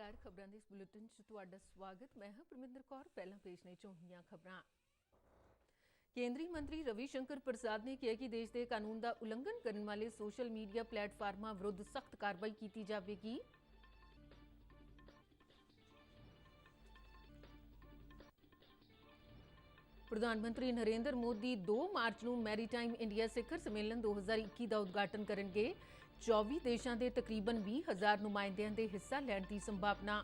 नमस्कार खबरां दे इस बुलेटिन च तुहाडा स्वागत। मैं हां परमिंदर कौर। पहला पेश ने चौंकियां खबरां। केंद्रीय मंत्री रविशंकर प्रसाद ने कहा कि देश के कानून का उल्लंघन करने वाले सोशल मीडिया प्लेटफार्मां विरुद्ध सख्त कार्रवाई की जाएगी। प्रधानमंत्री नरेंद्र मोदी 2 मार्च को मैरीटाइम इंडिया शिखर सम्मेलन 2021 का उद्घाटन करेंगे। 24 देशों के तकरीबन 20,000 नुमाइंदियों के हिस्सा लैण की संभावना।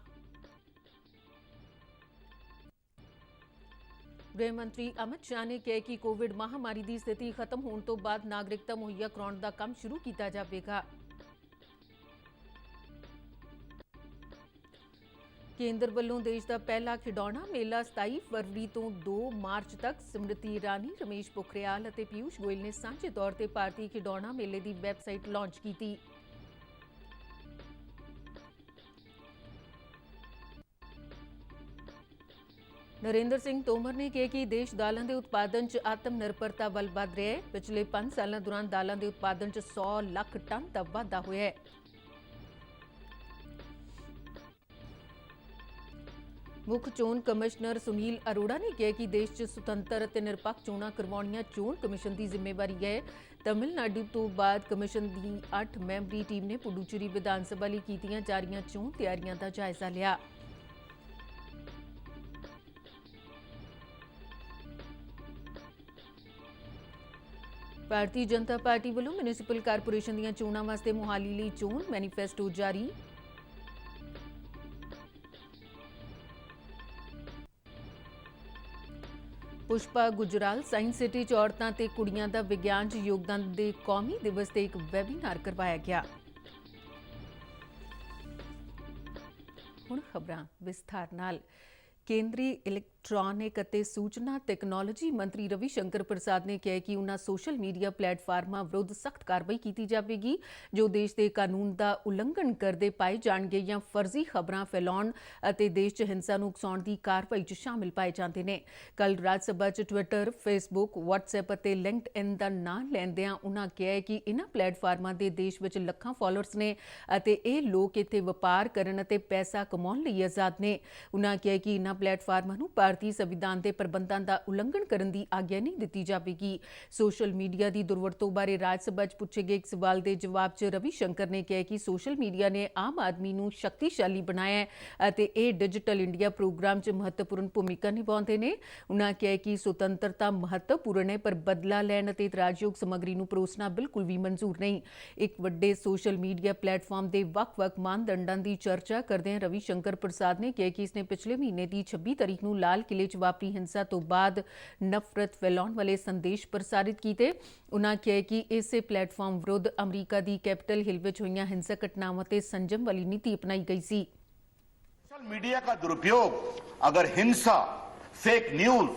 गृह मंत्री अमित शाह ने कहा कि कोविड महामारी की स्थिति खत्म होने तो बाद नागरिकता मुहैया कराने का काम शुरू किया जाएगा। केंद्र वालों देश का पहला खिडौना मेला 27 फरवरी तो 2 मार्च तक। स्मृति ईरानी, रमेश पोखरियाल और पीयूष गोयल ने सांझे तौर पर भारतीय खिडौना मेले की वैबसाइट लॉन्च की। नरेंद्र सिंह तोमर ने कहा कि देश दालों के उत्पादन च आत्मनिर्भरता वल वध रहा है। पिछले 5 सालों दौरान दालों के उत्पादन च 100 लाख टन का वाधा होया है। मुख चोण कमिश्नर सुनील अरोड़ा ने कहा कि देश च सुतंत्र और निरपक्ष चोणां करवाउणियां चोण कमिशन की जिम्मेवारी है। तमिलनाडु तो बाद कमिशन की 8 मैंबरी टीम ने पुडुचेरी विधानसभा लई कीतियां जा रहीआं चोण तैयारियां का जायजा लिया। भारतीय जनता पार्टी वालों म्यूनिसिपल कारपोरेशन दीआं चोणां वास्ते मोहाली लई चोण मैनीफेस्टो जारी। पुष्पा गुजराल साइंस सिटी च औरतां ते कुड़ियां दा विज्ञान च योगदान दे कौमी दिवस ते एक वैबीनार करवाया गया। हुण खबरां विस्तार नाल। केंद्रीय इलैक्ट्रॉनिक ਅਤੇ सूचना तैक्नोलॉजी मंत्री रविशंकर प्रसाद ने कहा कि उन्होंने सोशल मीडिया प्लेटफार्मां विरुद्ध सख्त कार्रवाई की जाएगी जो देश के कानून का उल्लंघन करते पाए जाएंगे या फर्जी खबरां फैलाउण ਅਤੇ देश च हिंसा नूं उकसाउण की कार्रवाई च शामिल पाए जाते हैं। कल राज सभा च ट्विटर, फेसबुक, व्हाट्सएप और लिंक्डइन का नाम लैंदिआं उन्होंने कहा कि इन्हां प्लेटफार्मां के देश में ਲੱਖਾਂ फॉलोअर्स ने ਅਤੇ ਇਹ ਲੋਕ ਇੱਥੇ ਵਪਾਰ ਕਰਨ ਅਤੇ ਪੈਸਾ ਕਮਾਉਣ ਲਈ ਆਜ਼ਾਦ ਨੇ। उन्होंने कहा कि इन्हां प्लेटफार्मां नूं भारतीय संविधान के प्रबंधों का उल्लंघन करने की आग्या नहीं दी जाएगी। सोशल मीडिया की दुर्वरतों बारे राज सभा च पूछे गए एक सवाल के जवाब च रविशंकर ने कहा कि सोशल मीडिया ने आम आदमी नूं शक्तिशाली बनाया है और ये डिजिटल इंडिया प्रोग्राम च महत्वपूर्ण भूमिका निभाते हैं। उन्होंने कहा कि सुतंत्रता महत्वपूर्ण है पर बदला लैण और इतराजयोग समग्री नूं परोसना बिल्कुल भी मंजूर नहीं। एक वड्डे सोशल मीडिया प्लेटफॉर्म के ਵੱਖ-ਵੱਖ मानदंडों की चर्चा करदे रविशंकर प्रसाद ने कहा कि इसने पिछले महीने की 26 तारीख नूं लाल किले च वापरी हिंसा तो बाद नफरत फैलाउण वाले संदेश प्रसारित किए। उन्होंने कहा कि इस प्लेटफॉर्म विरुद्ध अमरीका की कैपिटल हिल में हुई हिंसक घटनावां ते संजम वाली नीति अपनाई गई सी। सोशल मीडिया का दुरुपयोग अगर हिंसा, फेक न्यूज,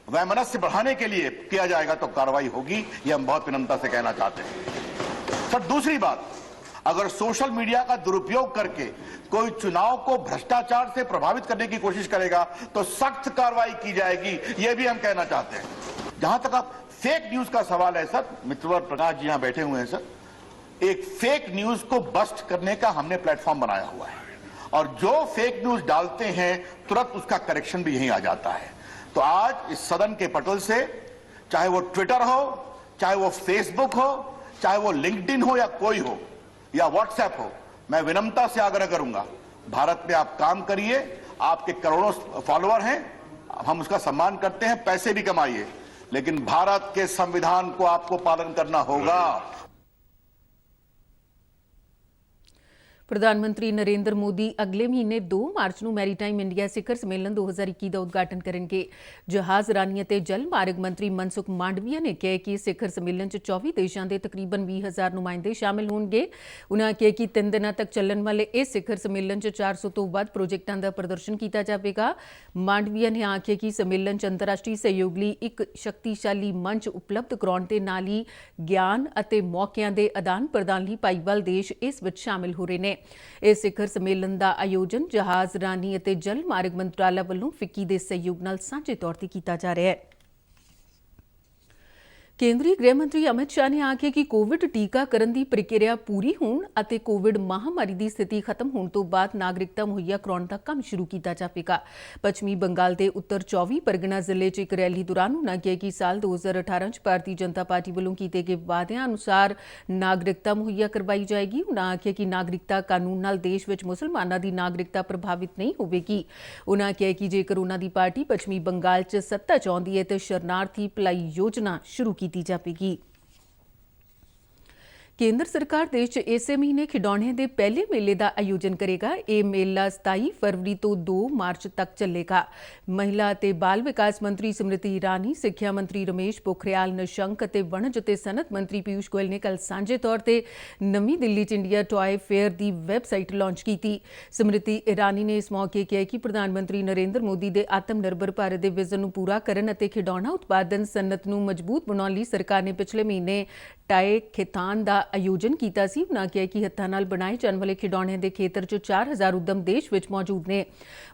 वैमनस्य बढ़ाने के लिए किया जाएगा तो कार्रवाई होगी, ये हम बहुत विनम्रता से कहना चाहते हैं। सर दूसरी बात, अगर सोशल मीडिया का दुरुपयोग करके कोई चुनाव को भ्रष्टाचार से प्रभावित करने की कोशिश करेगा तो सख्त कार्रवाई की जाएगी, यह भी हम कहना चाहते हैं। जहां तक आप फेक न्यूज का सवाल है सर, मित्रवर प्रकाश जी यहां बैठे हुए हैं सर, एक फेक न्यूज को बस्ट करने का हमने प्लेटफॉर्म बनाया हुआ है और जो फेक न्यूज डालते हैं तुरंत उसका करेक्शन भी यहीं आ जाता है। तो आज इस सदन के पटल से चाहे वो ट्विटर हो, चाहे वो फेसबुक हो, चाहे वो लिंक्डइन हो या कोई हो या व्हाट्सएप हो, मैं विनम्रता से आग्रह करूंगा भारत में आप काम करिए। आपके करोड़ों फॉलोअर हैं, हम उसका सम्मान करते हैं, पैसे भी कमाइए, लेकिन भारत के संविधान को आपको पालन करना होगा। प्रधानमंत्री नरेंद्र मोदी अगले महीने 2 मार्च को मैरीटाइम इंडिया शिखर सम्मेलन 2021 का उद्घाटन करेंगे। जहाज रानी और जल मार्ग मंत्री मनसुख मांडविया ने कहा कि शिखर सम्मेलन 24 देशों के तकरीबन 20,000 नुमाइंदे शामिल होंगे। उन्होंने कहा कि 3 दिनों तक चलने वाले इस शिखर सम्मेलन 400 तो वध प्रोजेक्टों का प्रदर्शन किया जाएगा। मांडविया ने आख्या कि सम्मेलन अंतरराष्ट्रीय सहयोग लिए एक शक्तिशाली मंच उपलब्ध कराने के नाल ही ज्ञान और मौकों के आदान प्रदान लिए भाईवाल देश इस विच शामिल हो रहे हैं। इस शिखर सम्मेलन का आयोजन जहाज रानी और जल मार्ग मंत्रालय वालों फिक्की के सहयोग नाल सांझे तौर पर किया जा रहा है। ਕੇਂਦਰੀ ਗ੍ਰਹਿ ਮੰਤਰੀ ਅਮਿਤ ਸ਼ਾਹ ਨੇ ਆਖਿਆ ਕਿ ਕੋਵਿਡ ਟੀਕਾਕਰਨ ਦੀ ਪ੍ਰਕਿਰਿਆ ਪੂਰੀ ਹੋਣ ਅਤੇ ਕੋਵਿਡ ਮਹਾਮਾਰੀ ਦੀ ਸਥਿਤੀ ਖਤਮ ਹੋਣ ਤੋਂ ਬਾਅਦ ਨਾਗਰਿਕਤਾ ਮੁਹੱਈਆ ਕਰਾਉਣ ਦਾ ਕੰਮ ਸ਼ੁਰੂ ਕੀਤਾ ਜਾਵੇਗਾ। ਪੱਛਮੀ ਬੰਗਾਲ ਦੇ ਉੱਤਰ 24 ਪਰਗਨਾ ਜ਼ਿਲ੍ਹੇ 'ਚ ਇੱਕ ਰੈਲੀ ਦੌਰਾਨ ਉਨ੍ਹਾਂ ਕਿਹਾ ਕਿ ਸਾਲ 2018 'ਚ ਭਾਰਤੀ ਜਨਤਾ ਪਾਰਟੀ ਵੱਲੋਂ ਕੀਤੇ ਗਏ ਵਾਅਦਿਆਂ ਅਨੁਸਾਰ ਨਾਗਰਿਕਤਾ ਮੁਹੱਈਆ ਕਰਵਾਈ ਜਾਏਗੀ। ਉਨ੍ਹਾਂ ਆਖਿਆ ਕਿ ਨਾਗਰਿਕਤਾ ਕਾਨੂੰਨ ਨਾਲ ਦੇਸ਼ ਵਿੱਚ ਮੁਸਲਮਾਨਾਂ ਦੀ ਨਾਗਰਿਕਤਾ ਪ੍ਰਭਾਵਿਤ ਨਹੀਂ ਹੋਵੇਗੀ। ਉਨ੍ਹਾਂ ਕਿਹਾ ਕਿ ਜੇਕਰ ਉਨ੍ਹਾਂ ਦੀ ਪਾਰਟੀ ਪੱਛਮੀ ਬੰਗਾਲ 'ਚ ਸੱਤਾ 'ਚ ਆਉਂਦੀ ਹੈ ਤਾਂ ਸ਼ਰਨਾਰਥੀ ਭਲਾਈ ਯੋਜਨਾ ਸ਼ੁਰੂ ਕੀਤੀ ਜਾਵੇਗੀ। ਕੇਂਦਰ ਸਰਕਾਰ ਦੇਸ਼ 'ਚ ਇਸੇ ਮਹੀਨੇ ਖਿਡੌਣਿਆਂ ਦੇ ਪਹਿਲੇ ਮੇਲੇ ਦਾ ਆਯੋਜਨ ਕਰੇਗਾ। ਇਹ ਮੇਲਾ 27 ਫਰਵਰੀ ਤੋਂ 2 ਮਾਰਚ ਤੱਕ ਚੱਲੇਗਾ। ਮਹਿਲਾ ਅਤੇ ਬਾਲ ਵਿਕਾਸ ਮੰਤਰੀ ਸਮ੍ਰਿਤੀ ਇਰਾਨੀ, ਸਿੱਖਿਆ ਮੰਤਰੀ ਰਮੇਸ਼ ਪੋਖਰਿਆਲ ਨਿਸ਼ੰਕ ਅਤੇ ਵਣਜ ਅਤੇ ਸਨਅਤ ਮੰਤਰੀ ਪੀਯੂਸ਼ ਗੋਇਲ ਨੇ ਕੱਲ੍ਹ ਸਾਂਝੇ ਤੌਰ ਤੇ ਨਵੀਂ ਦਿੱਲੀ 'ਚ ਇੰਡੀਆ ਟੌਏ ਫੇਅਰ ਦੀ ਵੈਬਸਾਈਟ ਲਾਂਚ ਕੀਤੀ। ਸਮ੍ਰਿਤੀ ਇਰਾਨੀ ਨੇ ਇਸ ਮੌਕੇ ਕਿਹਾ ਕਿ ਪ੍ਰਧਾਨ ਮੰਤਰੀ ਨਰਿੰਦਰ ਮੋਦੀ ਦੇ ਆਤਮ ਨਿਰਭਰ ਭਾਰਤ ਦੇ ਵਿਜ਼ਨ ਨੂੰ ਪੂਰਾ ਕਰਨ ਅਤੇ ਖਿਡੌਣਾ ਉਤਪਾਦਨ ਸਨਅਤ ਨੂੰ ਮਜ਼ਬੂਤ ਬਣਾਉਣ ਲਈ ਸਰਕਾਰ ਨੇ ਪਿਛਲੇ ਮਹੀਨੇ ਟਾਏ ਖੇਤਾਨ ਦਾ ਆਯੋਜਨ ਕੀਤਾ ਸੀ। ਉਨ੍ਹਾਂ ਕਿਹਾ ਕਿ ਹੱਥਾਂ ਨਾਲ ਬਣਾਏ ਜਾਣ ਵਾਲੇ ਖਿਡੌਣਿਆਂ ਦੇ ਖੇਤਰ 'ਚ 4000 ਉਦਮ ਦੇਸ਼ ਵਿੱਚ ਮੌਜੂਦ ਨੇ।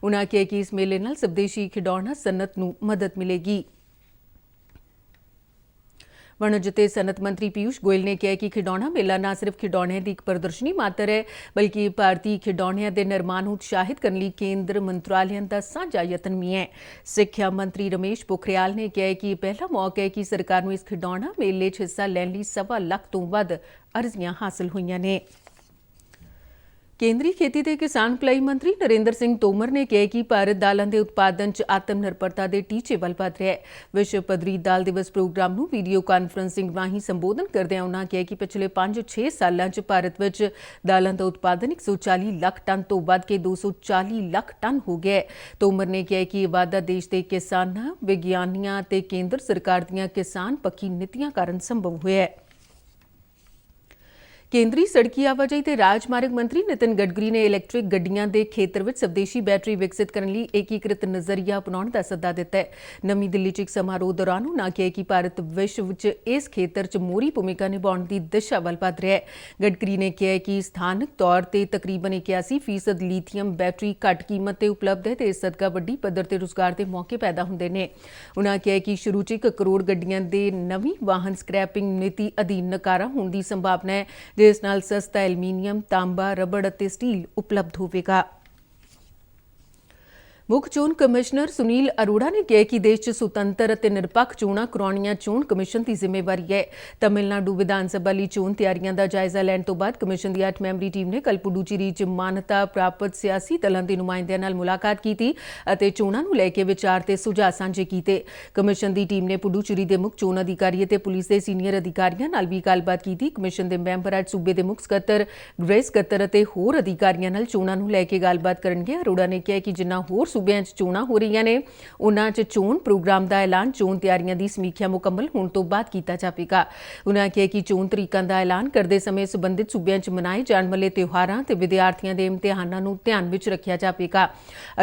ਉਨ੍ਹਾਂ ਕਿਹਾ ਕਿ ਇਸ ਮੇਲੇ ਨਾਲ ਸਵਦੇਸ਼ੀ ਖਿਡੌਣਾ ਸਨਅਤ ਨੂੰ ਮਦਦ ਮਿਲੇਗੀ। ਵਣਜ ਤੇ ਸਨਅਤ ਮੰਤਰੀ ਪੀਯੂਸ਼ ਗੋਇਲ ਨੇ ਕਿਹਾ ਕਿ ਖਿਡੌਣਾ ਮੇਲਾ ਨਾ ਸਿਰਫ ਖਿਡੌਣਿਆਂ ਦੀ ਇੱਕ ਪ੍ਰਦਰਸ਼ਨੀ ਮਾਤਰ ਹੈ, ਬਲਕਿ ਭਾਰਤੀ ਖਿਡੌਣਿਆਂ ਦੇ ਨਿਰਮਾਣ ਨੂੰ ਉਤਸ਼ਾਹਿਤ ਕਰਨ ਲਈ ਕੇਂਦਰ ਮੰਤਰਾਲਿਆਂ ਦਾ ਸਾਂਝਾ ਯਤਨ ਵੀ ਹੈ। ਸਿੱਖਿਆ ਮੰਤਰੀ ਰਮੇਸ਼ ਪੋਖਰਿਆਲ ਨੇ ਕਿਹਾ ਕਿ ਇਹ ਪਹਿਲਾ ਮੌਕਾ ਹੈ ਕਿ ਸਰਕਾਰ ਨੂੰ ਇਸ ਖਿਡੌਣਾ ਮੇਲੇ 'ਚ ਹਿੱਸਾ ਲੈਣ ਲਈ 1.25 ਲੱਖ ਤੋਂ ਵੱਧ ਅਰਜ਼ੀਆਂ ਹਾਸਲ ਹੋਈਆਂ ਨੇ। ਕੇਂਦਰੀ ਖੇਤੀ ਤੇ ਕਿਸਾਨ ਭਲਾਈ ਮੰਤਰੀ ਨਰਿੰਦਰ ਸਿੰਘ ਤੋਮਰ ਨੇ ਕਿਹਾ ਕਿ ਭਾਰਤ ਦਾਲਾਂ ਦੇ ਉਤਪਾਦਨ 'ਚ ਆਤਮ ਨਿਰਭਰਤਾ ਦੇ ਟੀਚੇ ਵੱਲ ਵਧ ਰਿਹਾ ਹੈ। ਵਿਸ਼ਵ ਪੱਧਰੀ ਦਾਲ ਦਿਵਸ ਪ੍ਰੋਗਰਾਮ ਨੂੰ ਵੀਡੀਓ ਕਾਨਫਰੰਸਿੰਗ ਰਾਹੀਂ ਸੰਬੋਧਨ ਕਰਦਿਆਂ ਉਨ੍ਹਾਂ ਕਿਹਾ ਕਿ ਪਿਛਲੇ 5-6 ਸਾਲਾਂ 'ਚ ਭਾਰਤ ਵਿੱਚ ਦਾਲਾਂ ਦਾ ਉਤਪਾਦਨ 140 ਲੱਖ ਟਨ ਤੋਂ ਵੱਧ ਕੇ 240 ਲੱਖ ਟਨ ਹੋ ਗਿਆ ਹੈ। ਤੋਮਰ ਨੇ ਕਿਹਾ ਕਿ ਇਹ ਵਾਧਾ ਦੇਸ਼ ਦੇ ਕਿਸਾਨਾਂ, ਵਿਗਿਆਨੀਆਂ ਅਤੇ ਕੇਂਦਰ ਸਰਕਾਰ ਦੀਆਂ ਕਿਸਾਨ ਪੱਖੀ ਨੀਤੀਆਂ ਕਾਰਨ ਸੰਭਵ ਹੋਇਆ ਹੈ। ਕੇਂਦਰੀ ਸੜਕੀ ਆਵਾਜਾਈ ਤੇ ਰਾਜਮਾਰਗ ਮੰਤਰੀ ਨਿਤਿਨ ਗਡਕਰੀ ਨੇ ਇਲੈਕਟ੍ਰਿਕ ਗੱਡੀਆਂ ਦੇ ਖੇਤਰ ਵਿੱਚ ਸਵਦੇਸ਼ੀ ਬੈਟਰੀ ਵਿਕਸਿਤ ਕਰਨ ਲਈ ਏਕੀਕ੍ਰਿਤ ਨਜ਼ਰੀਆ ਅਪਣਾਉਣ ਦਾ ਸੱਦਾ ਦਿੱਤਾ ਹੈ। ਨਵੀਂ ਦਿੱਲੀ 'ਚ ਇੱਕ ਸਮਾਰੋਹ ਦੌਰਾਨ ਉਨ੍ਹਾਂ ਕਿਹਾ ਕਿ ਭਾਰਤ ਵਿਸ਼ਵ 'ਚ ਇਸ ਖੇਤਰ 'ਚ ਮੋਹਰੀ ਭੂਮਿਕਾ ਨਿਭਾਉਣ ਦੀ ਦਿਸ਼ਾ ਵੱਲ ਵਧ ਰਿਹਾ ਹੈ। ਗਡਕਰੀ ਨੇ ਕਿਹਾ ਕਿ ਸਥਾਨਕ ਤੌਰ ਤੇ ਤਕਰੀਬਨ 81% ਲੀਥੀਅਮ ਬੈਟਰੀ ਘੱਟ ਕੀਮਤ ਤੇ ਉਪਲਬਧ ਹੈ ਤੇ ਇਸ ਸਦਕਾ ਵੱਡੀ ਪੱਧਰ ਤੇ ਰੁਜ਼ਗਾਰ ਦੇ ਮੌਕੇ ਪੈਦਾ ਹੁੰਦੇ ਨੇ। ਉਨ੍ਹਾਂ ਕਿਹਾ ਕਿ ਸ਼ੁਰੂ 'ਚ 1 ਕਰੋੜ ਗੱਡੀਆਂ ਦੇ ਨਵੀਂ ਵਾਹਨ ਸਕ੍ਰੈਪਿੰਗ ਨੀਤੀ ਅਧੀਨ ਨਕਾਰਾ ਹੋਣ ਦੀ ਸੰਭਾਵਨਾ ਹੈ, ਜਿਸ ਨਾਲ ਸਸਤਾ ਐਲਮੀਨੀਅਮ, ਤਾਂਬਾ, ਰਬੜ ਅਤੇ ਸਟੀਲ ਉਪਲਬਧ ਹੋਵੇਗਾ। ਮੁੱਖ ਚੋਣ ਕਮਿਸ਼ਨਰ ਸੁਨੀਲ ਅਰੋੜਾ ਨੇ ਕਿਹਾ ਕਿ ਦੇਸ਼ 'ਚ ਸੁਤੰਤਰ ਅਤੇ ਨਿਰਪੱਖ ਚੋਣਾਂ ਕਰਾਉਣੀਆਂ ਚੋਣ ਕਮਿਸ਼ਨ ਦੀ ਜ਼ਿੰਮੇਵਾਰੀ ਹੈ। ਤਮਿਲਨਾਡੂ ਵਿਧਾਨ ਸਭਾ ਲਈ ਚੋਣ ਤਿਆਰੀਆਂ ਦਾ ਜਾਇਜ਼ਾ ਲੈਣ ਤੋਂ ਬਾਅਦ ਕਮਿਸ਼ਨ ਦੀ 8 ਮੈਂਬਰੀ ਟੀਮ ਨੇ ਕੱਲ੍ਹ ਪੁਡੂਚੇਰੀ 'ਚ ਮਾਨਤਾ ਪ੍ਰਾਪਤ ਸਿਆਸੀ ਦਲਾਂ ਦੇ ਨੁਮਾਇੰਦਿਆਂ ਨਾਲ ਮੁਲਾਕਾਤ ਕੀਤੀ ਅਤੇ ਚੋਣਾਂ ਨੂੰ ਲੈ ਕੇ ਵਿਚਾਰ ਤੇ ਸੁਝਾਅ ਸਾਂਝੇ ਕੀਤੇ। ਕਮਿਸ਼ਨ ਦੀ ਟੀਮ ਨੇ ਪੁਡੂਚੇਰੀ ਦੇ ਮੁੱਖ ਚੋਣ ਅਧਿਕਾਰੀ ਅਤੇ ਪੁਲਿਸ ਦੇ ਸੀਨੀਅਰ ਅਧਿਕਾਰੀਆਂ ਨਾਲ ਵੀ ਗੱਲਬਾਤ ਕੀਤੀ। ਕਮਿਸ਼ਨ ਦੇ ਮੈਂਬਰ ਅੱਜ ਸੂਬੇ ਦੇ ਮੁੱਖ ਸਕੱਤਰ, ਗ੍ਰਹਿ ਸਕੱਤਰ ਅਤੇ ਹੋਰ ਅਧਿਕਾਰੀਆਂ ਨਾਲ ਚੋਣਾਂ ਨੂੰ ਲੈ ਕੇ ਗੱਲਬਾਤ ਕਰਨਗੇ। ਅਰੋੜਾ ਨੇ ਕਿਹਾ ਕਿ ਜਿੰਨਾ ਹੋਰ ਸੂਬਿਆਂ 'ਚ ਚੋਣਾਂ ਹੋ ਰਹੀਆਂ ਨੇ, ਉਨ੍ਹਾਂ 'ਚ ਚੋਣ ਪ੍ਰੋਗਰਾਮ ਦਾ ਐਲਾਨ ਚੋਣ ਤਿਆਰੀਆਂ ਦੀ ਸਮੀਖਿਆ ਮੁਕੰਮਲ ਹੋਣ ਤੋਂ ਬਾਅਦ ਕੀਤਾ ਜਾਵੇਗਾ। ਉਨ੍ਹਾਂ ਕਿਹਾ ਕਿ ਚੋਣ ਤਰੀਕਾਂ ਦਾ ਐਲਾਨ ਕਰਦੇ ਸਮੇਂ ਸੰਬੰਧਿਤ ਸੂਬਿਆਂ 'ਚ ਮਨਾਏ ਜਾਣ ਵਾਲੇ ਤਿਉਹਾਰਾਂ ਤੇ ਵਿਦਿਆਰਥੀਆਂ ਦੇ ਇਮਤਿਹਾਨਾਂ ਨੂੰ ਧਿਆਨ ਵਿੱਚ ਰੱਖਿਆ ਜਾਵੇਗਾ।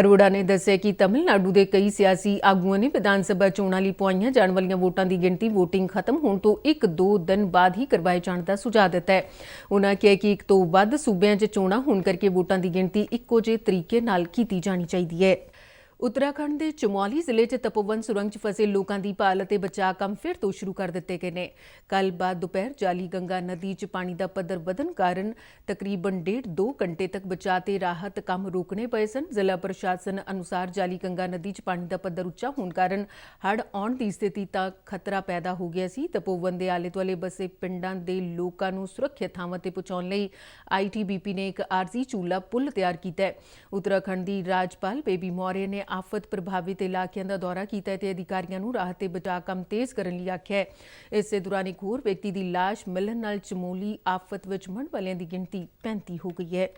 ਅਰੋੜਾ ਨੇ ਦੱਸਿਆ ਕਿ ਤਮਿਲਨਾਡੂ ਦੇ ਕਈ ਸਿਆਸੀ ਆਗੂਆਂ ਨੇ ਵਿਧਾਨ ਸਭਾ ਚੋਣਾਂ ਲਈ ਪੁਆਈਆਂ ਜਾਣ ਵਾਲੀਆਂ ਵੋਟਾਂ ਦੀ ਗਿਣਤੀ ਵੋਟਿੰਗ ਖਤਮ ਹੋਣ ਤੋਂ 1-2 ਦਿਨ ਬਾਅਦ ਹੀ ਕਰਵਾਏ ਜਾਣ ਦਾ ਸੁਝਾਅ ਦਿੱਤਾ ਹੈ। ਉਨ੍ਹਾਂ ਕਿਹਾ ਕਿ 1 ਤੋਂ ਵੱਧ ਸੂਬਿਆਂ 'ਚ ਚੋਣਾਂ ਹੋਣ ਕਰਕੇ ਵੋਟਾਂ ਦੀ ਗਿਣਤੀ ਇੱਕੋ ਜਿਹੇ ਤਰੀਕੇ ਨਾਲ ਕੀਤੀ ਜਾਣੀ ਚਾਹੀਦੀ ਹੈ। ਉੱਤਰਾਖੰਡ ਦੇ ਚਮੌਲੀ ਜ਼ਿਲ੍ਹੇ 'ਚ ਤਪੋਵਨ ਸੁਰੰਗ 'ਚ ਫਸੇ ਲੋਕਾਂ ਦੀ ਭਾਲ ਅਤੇ ਬਚਾਅ ਕੰਮ ਫਿਰ ਤੋਂ ਸ਼ੁਰੂ ਕਰ ਦਿੱਤੇ ਗਏ ਨੇ। ਕੱਲ੍ਹ ਬਾਅਦ ਦੁਪਹਿਰ ਜਾਲੀ ਗੰਗਾ ਨਦੀ 'ਚ ਪਾਣੀ ਦਾ ਪੱਧਰ ਵਧਣ ਕਾਰਨ ਤਕਰੀਬਨ 1.5-2 ਘੰਟੇ ਤੱਕ ਬਚਾਅ ਤੇ ਰਾਹਤ ਕੰਮ ਰੋਕਣੇ ਪਏ ਸਨ। ਜ਼ਿਲ੍ਹਾ ਪ੍ਰਸ਼ਾਸਨ ਅਨੁਸਾਰ ਜਾਲੀ ਗੰਗਾ ਨਦੀ 'ਚ ਪਾਣੀ ਦਾ ਪੱਧਰ ਉੱਚਾ ਹੋਣ ਕਾਰਨ ਹੜ੍ਹ ਆਉਣ ਦੀ ਸਥਿਤੀ ਦਾ ਖਤਰਾ ਪੈਦਾ ਹੋ ਗਿਆ ਸੀ। ਤਪੋਵਨ ਦੇ ਆਲੇ-ਦੁਆਲੇ ਬਸੇ ਪਿੰਡਾਂ ਦੇ ਲੋਕਾਂ ਨੂੰ ਸੁਰੱਖਿਅਤ ਥਾਵਾਂ ਤੇ ਪਹੁੰਚਾਉਣ ਲਈ ITBP ਨੇ ਇੱਕ ਆਰਜ਼ੀ ਝੂਲਾ ਪੁਲ ਤਿਆਰ ਕੀਤਾ ਹੈ। ਉੱਤਰਾਖੰਡ ਦੀ ਰਾਜਪਾਲ ਬੇਬੀ ਮੌਰਿਆ ਨੇ ਆਫਤ ਪ੍ਰਭਾਵਿਤ ਇਲਾਕਿਆਂ ਦਾ ਦੌਰਾ ਕੀਤਾ ਤੇ ਅਧਿਕਾਰੀਆਂ ਨੂੰ ਰਾਹਤ ਤੇ ਬਚਾਅ ਕੰਮ ਤੇਜ਼ ਕਰਨ ਲਈ ਆਖਿਆ। ਇਸੇ ਦੌਰਾਨ ਇੱਕ ਹੋਰ ਵਿਅਕਤੀ ਦੀ ਲਾਸ਼ ਮਿਲਣ ਨਾਲ ਚਮੋਲੀ ਆਫਤ ਵਿੱਚ ਮਰਨ ਵਾਲਿਆਂ ਦੀ ਗਿਣਤੀ 35 ਹੋ ਗਈ ਹੈ।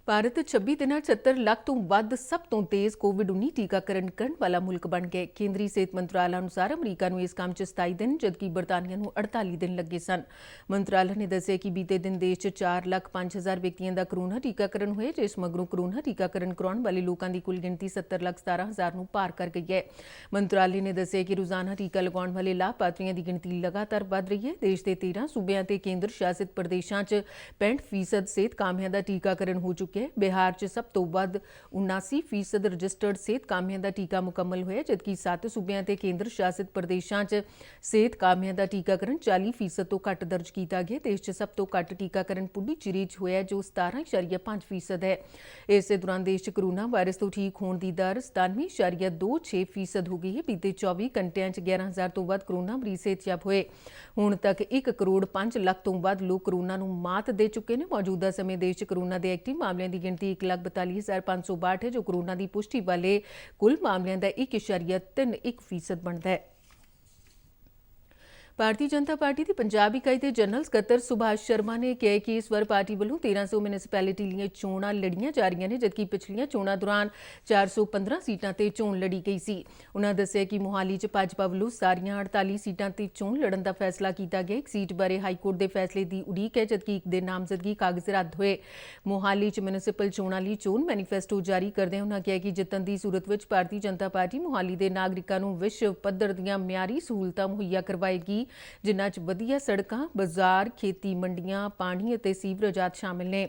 ਭਾਰਤ 26 ਦਿਨਾਂ 'ਚ 70 ਲੱਖ ਤੋਂ ਵੱਧ ਸਭ ਤੋਂ ਤੇਜ਼ ਕੋਵਿਡ-19 ਟੀਕਾਕਰਨ ਕਰਨ ਵਾਲਾ ਮੁਲਕ ਬਣ ਗਿਆ। ਕੇਂਦਰੀ ਸਿਹਤ ਮੰਤਰਾਲਾ ਅਨੁਸਾਰ ਅਮਰੀਕਾ ਨੂੰ ਇਸ ਕੰਮ 'ਚ 27 ਦਿਨ ਜਦਕਿ ਬਰਤਾਨੀਆ ਨੂੰ 48 ਦਿਨ ਲੱਗੇ ਸਨ। ਮੰਤਰਾਲਾ ਨੇ ਦੱਸਿਆ ਕਿ ਬੀਤੇ ਦਿਨ ਦੇਸ਼ 'ਚ 4,05,000 ਵਿਅਕਤੀਆਂ ਦਾ ਕਰੋਨਾ ਟੀਕਾਕਰਨ ਹੋਇਆ, ਜਿਸ ਮਗਰੋਂ ਕਰੋਨਾ ਟੀਕਾਕਰਨ ਕਰਾਉਣ ਵਾਲੇ ਲੋਕਾਂ ਦੀ ਕੁੱਲ ਗਿਣਤੀ 70,17,000 ਨੂੰ ਪਾਰ ਕਰ ਗਈ ਹੈ। ਮੰਤਰਾਲੇ ਨੇ ਦੱਸਿਆ ਕਿ ਰੋਜ਼ਾਨਾ ਟੀਕਾ ਲਗਾਉਣ ਵਾਲੇ ਲਾਭਪਾਤਰੀਆਂ ਦੀ ਗਿਣਤੀ ਲਗਾਤਾਰ ਵੱਧ ਰਹੀ ਹੈ। ਦੇਸ਼ ਦੇ 13 ਸੂਬਿਆਂ ਤੇ ਕੇਂਦਰ ਸ਼ਾਸਿਤ ਪ੍ਰਦੇਸ਼ਾਂ 'ਚ 65% ਸਿਹਤ ਕਾਮਿਆਂ ਦਾ ਟੀਕਾਕਰਨ ਹੋ ਚੁੱਕਾ चुके हैं। बिहार 'ਚ सब तो ਵੱਧ 79% रजिस्टर्ड सेहत कामियां ਦਾ ਟੀਕਾ ਮੁਕੰਮਲ ਹੋਇਆ, जबकि 7 सूबਿਆਂ ਤੇ ਕੇਂਦਰ ਸ਼ਾਸਿਤ ਪ੍ਰਦੇਸ਼ਾਂ 'ਚ सेहत कामियां ਦਾ ਟੀਕਾਕਰਨ 40% ਤੋਂ ਘੱਟ ਦਰਜ ਕੀਤਾ ਗਿਆ। ਦੇਸ਼ 'ਚ ਸਭ ਤੋਂ ਘੱਟ ਟੀਕਾਕਰਨ ਪੁਡੂਚੇਰੀ 'ਚ ਹੋਇਆ, ਜੋ 17.5% ਹੈ। ਇਸੇ ਦੌਰਾਨ ਦੇਸ਼ 'ਚ ਕੋਰੋਨਾ ਵਾਇਰਸ ਤੋਂ ਠੀਕ ਹੋਣ ਦੀ ਦਰ 97.26% ਹੋ ਗਈ ਹੈ। ਬੀਤੇ 24 ਘੰਟਿਆਂ 'ਚ 11,000 ਤੋਂ ਵੱਧ ਕੋਰੋਨਾ ਮਰੀਜ਼ ਸਿਹਤਯਾਬ ਹੋਏ। ਹੁਣ ਤੱਕ 1 ਕਰੋੜ 5 ਲੱਖ ਤੋਂ ਵੱਧ ਲੋਕ ਕੋਰੋਨਾ ਨੂੰ ਮਾਤ ਦੇ ਚੁੱਕੇ ਨੇ। ਮੌਜੂਦਾ ਸਮੇਂ ਦੇਸ਼ 'ਚ ਕੋਰੋਨਾ ਦੇ ਐਕਟਿਵ ਮਾਮਲਿਆਂ ਦੀ ਗਿਣਤੀ 1,42,562 ਹੈ, ਜੋ ਕੋਰੋਨਾ ਦੀ ਪੁਸ਼ਟੀ ਵਾਲੇ ਕੁੱਲ ਮਾਮਲਿਆਂ ਦਾ 1.31% ਬਣਦਾ ਹੈ। ਭਾਰਤੀ ਜਨਤਾ ਪਾਰਟੀ ਦੀ ਪੰਜਾਬ ਇਕਾਈ ਦੇ ਜਨਰਲ ਸਕੱਤਰ ਸੁਭਾਸ਼ ਸ਼ਰਮਾ ਨੇ ਕਿਹਾ ਕਿ ਇਸ ਵਾਰ ਪਾਰਟੀ ਵੱਲੋਂ 1300 ਮਿਊਨਿਸਪੈਲਿਟੀ ਦੀਆਂ ਚੋਣਾਂ ਲੜੀਆਂ ਜਾ ਰਹੀਆਂ ਨੇ, ਜਦਕਿ ਪਿਛਲੀਆਂ ਚੋਣਾਂ ਦੌਰਾਨ 415 ਸੀਟਾਂ ਤੇ ਚੋਣ ਲੜੀ ਗਈ ਸੀ। ਉਨ੍ਹਾਂ ਦੱਸਿਆ ਕਿ ਮੋਹਾਲੀ 'ਚ ਭਾਜਪਾ ਵੱਲੋਂ ਸਾਰੀਆਂ 48 ਸੀਟਾਂ ਤੇ ਚੋਣ ਲੜਨ ਦਾ ਫੈਸਲਾ ਕੀਤਾ ਗਿਆ। ਇੱਕ ਸੀਟ ਬਾਰੇ ਹਾਈਕੋਰਟ ਦੇ ਫੈਸਲੇ ਦੀ ਉਡੀਕ ਹੈ, ਜਦਕਿ ਇੱਕ ਦੇ ਨਾਮਜ਼ਦਗੀ ਕਾਗਜ਼ ਰੱਦ ਹੋਏ। ਮੋਹਾਲੀ 'ਚ ਮਿਊਨਿਸਪਲ ਚੋਣਾਂ ਲਈ ਚੋਣ ਮੈਨੀਫੈਸਟੋ ਜਾਰੀ ਕਰਦਿਆਂ ਉਨ੍ਹਾਂ ਕਿਹਾ ਕਿ ਜਿੱਤਣ ਦੀ ਸੂਰਤ ਵਿੱਚ ਭਾਰਤੀ ਜਨਤਾ ਪਾਰਟੀ ਮੋਹਾਲੀ ਦੇ ਨਾਗਰਿਕਾਂ ਨੂੰ ਵਿਸ਼ਵ ਪੱਧਰ ਦੀਆਂ ਮਿਆਰੀ ਸਹੂਲਤਾਂ ਮੁਹੱਈਆ ਕਰਵਾਏਗੀ, ਜਿਨ੍ਹਾਂ 'ਚ ਵਧੀਆ ਸੜਕਾਂ, ਬਾਜ਼ਾਰ, ਖੇਤੀ ਮੰਡੀਆਂ, ਪਾਣੀ ਅਤੇ ਸੀਵਰੇਜਾਤ ਸ਼ਾਮਿਲ ਨੇ।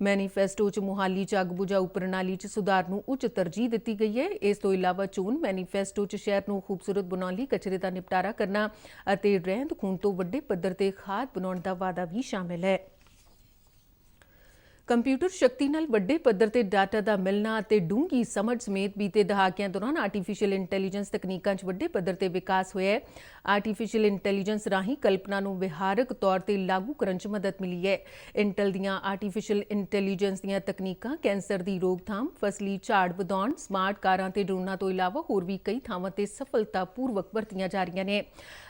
ਮੈਨੀਫੈਸਟੋ 'ਚ ਮੋਹਾਲੀ 'ਚ ਅੱਗ ਬੁਝਾਊ ਪ੍ਰਣਾਲੀ 'ਚ ਸੁਧਾਰ ਨੂੰ ਉੱਚ ਤਰਜੀਹ ਦਿੱਤੀ ਗਈ ਹੈ। ਇਸ ਤੋਂ ਇਲਾਵਾ ਚੋਣ ਮੈਨੀਫੈਸਟੋ 'ਚ ਸ਼ਹਿਰ ਨੂੰ ਖੂਬਸੂਰਤ ਬਣਾਉਣ ਲਈ ਕਚਰੇ ਦਾ ਨਿਪਟਾਰਾ ਕਰਨਾ ਅਤੇ ਰਹਿੰਦ ਖੂੰਹਦ ਤੋਂ ਵੱਡੇ ਪੱਧਰ ਤੇ ਖਾਦ ਬਣਾਉਣ ਦਾ ਵਾਅਦਾ ਵੀ ਸ਼ਾਮਿਲ ਹੈ। ਕੰਪਿਊਟਰ ਸ਼ਕਤੀ ਨਾਲ ਵੱਡੇ ਪੱਧਰ ਤੇ ਡਾਟਾ ਦਾ ਮਿਲਣਾ ਅਤੇ ਡੂੰਘੀ ਸਮਝ ਸਮੇਤ ਬੀਤੇ ਦਹਾਕਿਆਂ ਦੌਰਾਨ ਆਰਟੀਫੀਸ਼ੀਅਲ ਇੰਟੈਲੀਜੈਂਸ ਤਕਨੀਕਾਂ 'ਚ ਵੱਡੇ ਪੱਧਰ ਤੇ ਵਿਕਾਸ ਹੋਇਆ ਹੈ। ਆਰਟੀਫੀਸ਼ੀਅਲ ਇੰਟੈਲੀਜੈਂਸ ਰਾਹੀਂ ਕਲਪਨਾ ਨੂੰ ਵਿਹਾਰਕ ਤੌਰ ਤੇ ਲਾਗੂ ਕਰਨ 'ਚ ਮਦਦ ਮਿਲੀ ਹੈ। ਇੰਟਲ ਦੀਆਂ ਆਰਟੀਫੀਸ਼ੀਅਲ ਇੰਟੈਲੀਜੈਂਸ ਦੀਆਂ ਤਕਨੀਕਾਂ ਕੈਂਸਰ ਦੀ ਰੋਕਥਾਮ, ਫਸਲੀ ਝਾੜ ਵਧਾਉਣ, ਸਮਾਰਟ ਕਾਰਾਂ ਤੇ ਡਰੋਨਾਂ ਤੋਂ ਇਲਾਵਾ ਹੋਰ ਵੀ ਕਈ ਥਾਵਾਂ ਤੇ ਸਫਲਤਾਪੂਰਵਕ ਵਰਤੀਆਂ ਜਾ ਰਹੀਆਂ ਨੇ।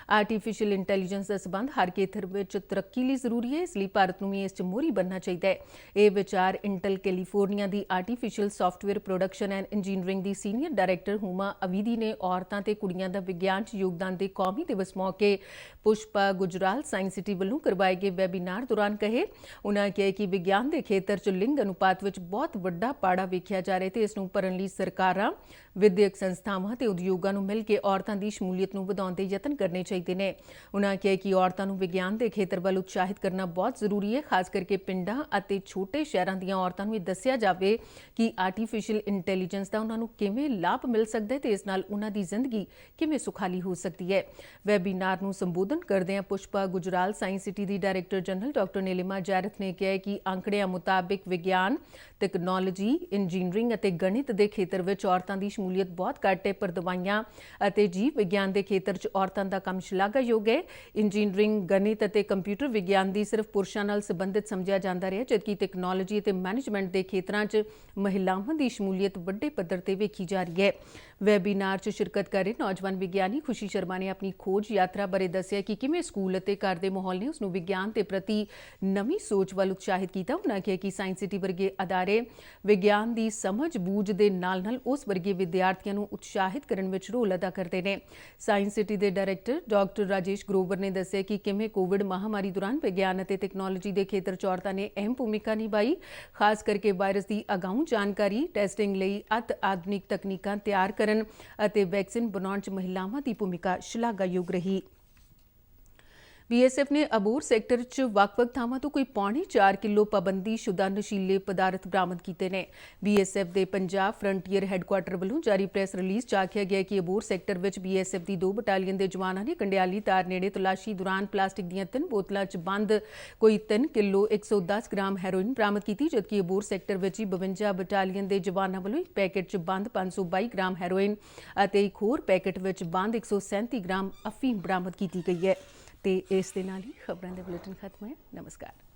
ਆਰਟੀਫੀਸ਼ੀਅਲ ਇੰਟੈਲੀਜੈਂਸ ਦਾ ਸਬੰਧ ਹਰ ਖੇਤਰ ਵਿੱਚ ਤਰੱਕੀ ਲਈ ਜ਼ਰੂਰੀ ਹੈ, ਇਸ ਲਈ ਭਾਰਤ ਨੂੰ ਵੀ ਇਸ 'ਚ ਮੋਹਰੀ ਬਣਨਾ ਚਾਹੀਦਾ ਹੈ। ਇਹ ਵਿਚਾਰ Intel California the artificial software production and engineering the senior director ਹੁਮਾ ਅਵੀਦੀ ਨੇ ਔਰਤਾਂ ਤੇ ਕੁੜੀਆਂ ਦਾ ਵਿਗਿਆਨ 'ਚ ਯੋਗਦਾਨ ਦੇ ਕੌਮੀ ਦਿਵਸ ਮੌਕੇ ਪੁਸ਼ਪਾ ਗੁਜਰਾਲ ਸਾਇੰਸ ਸਿਟੀ ਵੱਲੋਂ ਕਰਵਾਏ ਗਏ ਵੈਬੀਨਾਰ ਦੌਰਾਨ ਕਹੇ। ਉਨ੍ਹਾਂ ਕਿਹਾ ਕਿ ਵਿਗਿਆਨ ਦੇ ਖੇਤਰ 'ਚ ਲਿੰਗ ਅਨੁਪਾਤ ਵਿੱਚ ਬਹੁਤ ਵੱਡਾ ਪਾੜਾ ਵੇਖਿਆ ਜਾ ਰਿਹਾ ਤੇ ਇਸ ਨੂੰ ਭਰਨ ਲਈ ਸਰਕਾਰਾਂ, ਵਿਦਿਅਕ ਸੰਸਥਾਵਾਂ ਤੇ ਉਦਯੋਗਾਂ ਨੂੰ ਮਿਲ ਕੇ ਔਰਤਾਂ ਦੀ ਸ਼ਮੂਲੀਅਤ ਨੂੰ ਵਧਾਉਣ ਦੇ ਯਤਨ ਕਰਨੇ ਚਾਹੀਦੇ ਨੇ। ਉਨ੍ਹਾਂ ਕਿਹਾ ਕਿ ਔਰਤਾਂ ਨੂੰ ਵਿਗਿਆਨ ਦੇ ਖੇਤਰ ਵੱਲ ਉਤਸ਼ਾਹਿਤ ਕਰਨਾ ਬਹੁਤ ਜ਼ਰੂਰੀ ਹੈ, ਖਾਸ ਕਰਕੇ ਪਿੰਡਾਂ ਅਤੇ ਛੋਟੇ ਸ਼ਹਿਰਾਂ ਦੀਆਂ ਔਰਤਾਂ ਨੂੰ ਇਹ ਦੱਸਿਆ ਜਾਵੇ ਕਿ ਆਰਟੀਫੀਸ਼ੀਅਲ ਇੰਟੈਲੀਜੈਂਸ ਦਾ ਉਹਨਾਂ ਨੂੰ ਕਿਵੇਂ ਲਾਭ ਮਿਲ ਸਕਦਾ ਹੈ ਤੇ ਇਸ ਨਾਲ ਉਹਨਾਂ ਦੀ ਜ਼ਿੰਦਗੀ ਕਿਵੇਂ ਸੁਖਾਲੀ ਹੋ ਸਕਦੀ ਹੈ। ਵੈਬੀਨਾਰ ਨੂੰ ਸੰਬੋਧਨ ਕਰਦਿਆਂ ਪੁਸ਼ਪਾ ਗੁਜਰਾਲ ਸਾਇੰਸ ਸਿਟੀ ਦੀ director general doctor Neelima Jairath ਨੇ ਕਿਹਾ ਕਿ ਅੰਕੜਿਆਂ ਮੁਤਾਬਿਕ ਵਿਗਿਆਨ, ਤਕਨਾਲੋਜੀ, ਇੰਜੀਨੀਅਰਿੰਗ ਅਤੇ ਗਣਿਤ ਦੇ ਖੇਤਰ ਵਿੱਚ ਔਰਤਾਂ ਦੀ ਸ਼ਮੂਲੀਅਤ ਬਹੁਤ ਘੱਟ ਹੈ, ਪਰ ਦਵਾਈਆਂ ਅਤੇ ਜੀਵ ਵਿਗਿਆਨ ਦੇ ਖੇਤਰ 'ਚ ਔਰਤਾਂ ਦਾ ਕੰਮ ਸ਼ਲਾਘਾਯੋਗ ਹੈ। ਇੰਜੀਨੀਅਰਿੰਗ, ਗਣਿਤ ਅਤੇ ਕੰਪਿਊਟਰ ਵਿਗਿਆਨ ਦੀ ਸਿਰਫ ਪੁਰਸ਼ਾਂ ਨਾਲ ਸੰਬੰਧਿਤ ਸਮਝਿਆ ਜਾਂਦਾ ਰਿਹਾ, ਜਦਕਿ ਤਕਨਾਲੋਜੀ ਅਤੇ ਮੈਨੇਜਮੈਂਟ ਦੇ ਖੇਤਰਾਂ 'ਚ ਮਹਿਲਾਵਾਂ ਦੀ ਸ਼ਮੂਲੀਅਤ ਵੱਡੇ ਪੱਧਰ ਤੇ ਵੇਖੀ ਜਾ ਰਹੀ ਹੈ। ਵੈਬੀਨਾਰ 'ਚ ਸ਼ਿਰਕਤ ਕਰ ਰਹੇ ਨੌਜਵਾਨ ਵਿਗਿਆਨੀ ਖੁਸ਼ੀ ਸ਼ਰਮਾ ਨੇ ਆਪਣੀ ਖੋਜ ਯਾਤਰਾ ਬਾਰੇ ਦੱਸਿਆ ਕਿ ਕਿਵੇਂ ਸਕੂਲ ਅਤੇ ਘਰ ਦੇ ਮਾਹੌਲ ਨੇ ਉਸ ਨੂੰ ਵਿਗਿਆਨ ਦੇ ਪ੍ਰਤੀ ਨਵੀਂ ਸੋਚ ਵੱਲ ਉਤਸ਼ਾਹਿਤ ਕੀਤਾ। ਉਨ੍ਹਾਂ ਕਿਹਾ ਕਿ ਸਾਇੰਸ ਸਿਟੀ ਵਰਗੇ ਅਦਾਰੇ ਵਿਗਿਆਨ ਦੀ ਸਮਝ ਬੂਝ ਦੇ ਨਾਲ-ਨਾਲ ਉਸ ਵਰਗੇ ਵਿਦਿਆਰਥੀਆਂ ਨੂੰ ਉਤਸ਼ਾਹਿਤ ਕਰਨ ਵਿੱਚ ਰੋਲ ਅਦਾ ਕਰਦੇ ਨੇ। ਸਾਇੰਸ ਸਿਟੀ ਦੇ ਡਾਇਰੈਕਟਰ ਡਾਕਟਰ ਰਾਜੇਸ਼ ਗਰੋਵਰ ਨੇ ਦੱਸਿਆ ਕਿ ਕਿਵੇਂ ਕੋਵਿਡ ਮਹਾਮਾਰੀ ਦੌਰਾਨ ਵਿਗਿਆਨ ਅਤੇ ਤਕਨਾਲੋਜੀ ਦੇ ਖੇਤਰ 'ਚ ਔਰਤਾਂ ਨੇ ਅਹਿਮ ਭੂਮਿਕਾ ਨਿਭਾਈ, ਖਾਸ ਕਰਕੇ ਵਾਇਰਸ ਦੀ ਅਗਾਊਂ ਜਾਣਕਾਰੀ, ਟੈਸਟਿੰਗ ਲਈ ਅਤਿ ਆਧੁਨਿਕ ਤਕਨੀਕਾਂ ਤਿਆਰ ਕਰਨ ਅਤੇ ਵੈਕਸੀਨ ਬਣਾਉਣ 'ਚ ਮਹਿਲਾਵਾਂ ਦੀ ਭੂਮਿਕਾ ਸ਼ਲਾਘਾਯੋਗ ਰਹੀ। ਬੀਐਸਐਫ ਨੇ ਅਬੋਹਰ ਸੈਕਟਰ 'ਚ ਵੱਖ-ਵੱਖ ਥਾਵਾਂ ਤੋਂ ਕੋਈ 4.5 ਕਿਲੋ ਪਾਬੰਦੀਸ਼ੁਦਾ ਨਸ਼ੀਲੇ ਪਦਾਰਥ ਬਰਾਮਦ ਕੀਤੇ ਨੇ। ਬੀਐਸਐਫ ਦੇ ਪੰਜਾਬ ਫਰੰਟੀਅਰ ਹੈੱਡਕੁਆਰਟਰ ਵੱਲੋਂ ਜਾਰੀ ਪ੍ਰੈਸ ਰਿਲੀਜ਼ 'ਚ ਆਖਿਆ ਗਿਆ ਕਿ ਅਬੋਹਰ ਸੈਕਟਰ ਵਿੱਚ ਬੀਐਸਐਫ ਦੀ 2 ਬਟਾਲੀਅਨ ਦੇ ਜਵਾਨਾਂ ਨੇ ਕੰਡਿਆਲੀ ਤਾਰ ਨੇੜੇ ਤਲਾਸ਼ੀ ਦੌਰਾਨ ਪਲਾਸਟਿਕ ਦੀਆਂ 3 ਬੋਤਲਾਂ 'ਚ ਬੰਦ ਕੋਈ 3 ਕਿਲੋ 110 ਗ੍ਰਾਮ ਹੈਰੋਇਨ ਬਰਾਮਦ ਕੀਤੀ, ਜਦਕਿ ਅਬੋਹਰ ਸੈਕਟਰ ਵਿੱਚ ਹੀ 52 ਬਟਾਲੀਅਨ ਦੇ ਜਵਾਨਾਂ ਵੱਲੋਂ ਇੱਕ ਪੈਕੇਟ 'ਚ ਬੰਦ 522 ਗ੍ਰਾਮ ਹੈਰੋਇਨ ਅਤੇ ਇੱਕ ਹੋਰ ਪੈਕੇਟ ਵਿੱਚ ਬੰਦ 137 ਗ੍ਰਾਮ ਅਫੀਮ ਬਰਾਮਦ ਕੀਤੀ ਗਈ ਹੈ। ਤੇ ਇਸ ਦੇ ਨਾਲ ਹੀ ਖਬਰਾਂ ਦੇ ਬੁਲੇਟਿਨ ਖਤਮ ਹੋਇਆ। ਨਮਸਕਾਰ।